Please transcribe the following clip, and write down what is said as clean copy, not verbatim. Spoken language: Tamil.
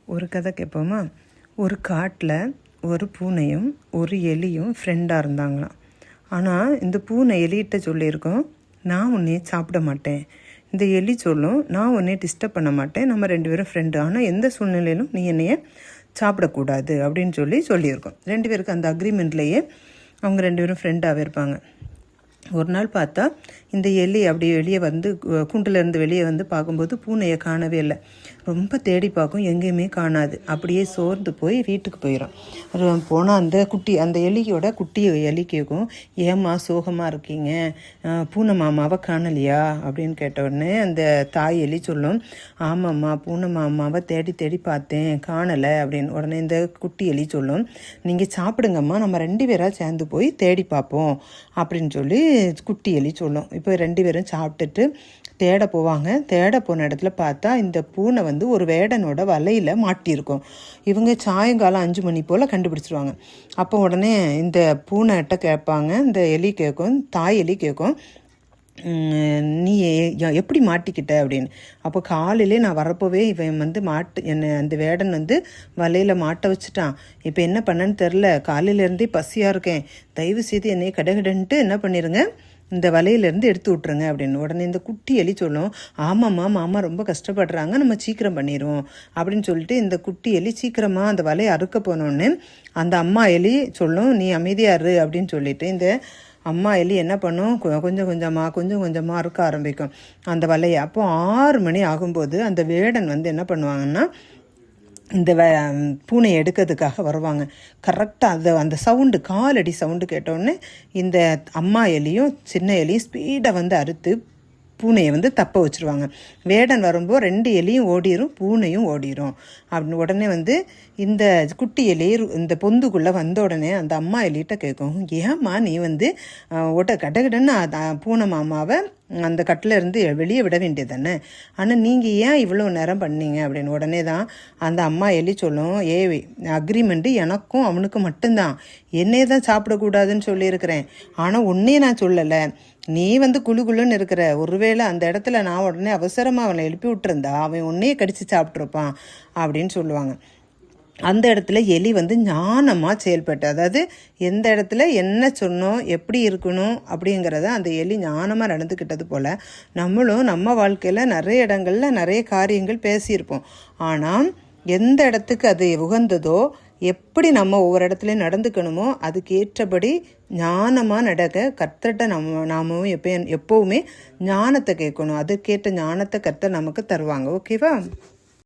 ஒரு கதை கேட்போமா? ஒரு காட்டில் ஒரு பூனையும் ஒரு எலியும் ஃப்ரெண்டாக இருந்தாங்களாம். ஆனால் இந்த பூனை எலிகிட்ட சொல்லியிருக்கோம், நான் உன்னைய சாப்பிட மாட்டேன். இந்த எலி சொல்லும், நான் உன்னைய டிஸ்டர்ப் பண்ண மாட்டேன், நம்ம 2 பேரும் ஃப்ரெண்டு, ஆனால் எந்த சூழ்நிலையிலும் நீ என்னைய சாப்பிடக்கூடாது அப்படின்னு சொல்லியிருக்கோம். 2 பேருக்கு அந்த அக்ரிமெண்ட்லேயே அவங்க 2 பேரும் ஃப்ரெண்டாகவே இருப்பாங்க. ஒரு நாள் பார்த்தா இந்த எலி அப்படி வெளியே வந்து கூண்டிலேருந்து வெளியே வந்து பார்க்கும்போது பூனையை காணவே இல்லை. ரொம்ப தேடி பார்க்கும், எங்கேயுமே காணாது. அப்படியே சோர்ந்து போய் வீட்டுக்கு போயிடும். போனால் அந்த எலியோட குட்டி எலி கேட்கும், ஏம்மா சோகமாக இருக்கீங்க, பூனை மாமாவை காணலையா அப்படின்னு கேட்ட உடனே அந்த தாய் எலி சொல்லும், ஆமாம்மா பூனை மாமாவை தேடி தேடி பார்த்தேன், காணலை அப்படின்னு. உடனே இந்த குட்டி எலி சொல்லும், நீங்கள் சாப்பிடுங்கம்மா, நம்ம 2 பேராக சேர்ந்து போய் தேடி பார்ப்போம் அப்படின்னு சொல்லி குட்டி எலி சொல்லும். இப்போ 2 பேரும் சாப்பிட்டுட்டு தேட போவாங்க. தேட போன இடத்துல பார்த்தா இந்த பூனை வந்து ஒரு வேடனோட வலையில் மாட்டியிருக்கும். இவங்க சாயங்காலம் 5 மணி போல் கண்டுபிடிச்சிருவாங்க. அப்போ உடனே இந்த பூனைகிட்ட கேட்பாங்க, இந்த எலி கேட்கும், தாய் எலி கேட்கும், நீ எப்படி மாட்டிக்கிட்ட அப்படின்னு. அப்போ காலையிலே நான் வரப்போவே இவன் வந்து என்னை அந்த வேடன் வந்து வலையில் மாட்ட வச்சுட்டான். இப்போ என்ன பண்ணேன்னு தெரில, காலையிலேருந்தே பசியாக இருக்கேன், தயவு செய்து என்னை கடகடன்ட்டு என்ன பண்ணிடுங்க, இந்த வலையிலேருந்து எடுத்து விட்ருங்க அப்படின்னு. உடனே இந்த குட்டி எலி சொல்லும், ஆமாம்மா மாமா ரொம்ப கஷ்டப்படுறாங்க, நம்ம சீக்கிரம் பண்ணிடுவோம் அப்படின்னு சொல்லிட்டு இந்த குட்டி எலி சீக்கிரமாக அந்த வலையை அறுக்க போனோடனே அந்த அம்மா எலி சொல்லும், நீ அமைதியாக இரு அப்படின்னு சொல்லிட்டு இந்த அம்மா எலி என்ன பண்ணும், கொஞ்சம் கொஞ்சமாக அறுக்க ஆரம்பிக்கும் அந்த வலையை. அப்போ 6 மணி ஆகும்போது அந்த வேடன் வந்து என்ன பண்ணுவாங்கன்னா இந்த பூனையை எடுக்கிறதுக்காக வருவாங்க. கரெக்டாக அந்த சவுண்டு, காலடி சவுண்டு கேட்டோடனே இந்த அம்மா எலியும் சின்ன எலியும் ஸ்பீடாக வந்து அறுத்து பூனையை வந்து தப்ப வச்சுருவாங்க. வேடன் வரும்போது 2 எலியும் ஓடிடும், பூனையும் ஓடிடும். அப்படின்னு உடனே வந்து இந்த குட்டி எலி இந்த பொந்துக்குள்ளே வந்த உடனே அந்த அம்மா எலிகிட்ட கேட்கும், ஏம்மா நீ வந்து கடன்னு பூனை மாமாவை அந்த கட்டில் இருந்து வெளியே விட வேண்டியது தானே, ஆனால் நீங்கள் ஏன் இவ்வளோ நேரம் பண்ணீங்க அப்படின்னு. உடனே தான் அந்த அம்மா எலி சொல்லும், அக்ரிமெண்ட்டு எனக்கும் அவனுக்கும் மட்டும்தான், என்னையே தான் சாப்பிடக்கூடாதுன்னு சொல்லியிருக்கிறேன், ஆனால் உன்னையே நான் சொல்லலை, நீ வந்து குழுன்னு இருக்கிற, ஒருவேளை அந்த இடத்துல நான் உடனே அவசரமாக அவனை எழுப்பி விட்டுருந்தா அவன் உன்னையே கடிச்சு சாப்பிட்ருப்பான் அப்படின்னு சொல்லுவாங்க. அந்த இடத்துல எலி வந்து ஞானமாக செயல்பட்டு, அதாவது எந்த இடத்துல என்ன சொன்னோம், எப்படி இருக்கணும் அப்படிங்கிறத அந்த எலி ஞானமாக நடந்துக்கிட்டது போல் நம்மளும் நம்ம வாழ்க்கையில் நிறைய இடங்களில் நிறைய காரியங்கள் பேசியிருப்போம். ஆனால் எந்த இடத்துக்கு அது உகந்ததோ, எப்படி நம்ம ஒவ்வொரு இடத்துலையும் நடந்துக்கணுமோ அதுக்கு ஏற்றபடி ஞானமாக நடக்க கர்த்தர்கிட்ட நாமும் எப்போவுமே ஞானத்தை கேட்கணும். அதுக்கேற்ற ஞானத்தை கர்த்தர் நமக்கு தருவாங்க. ஓகேவா?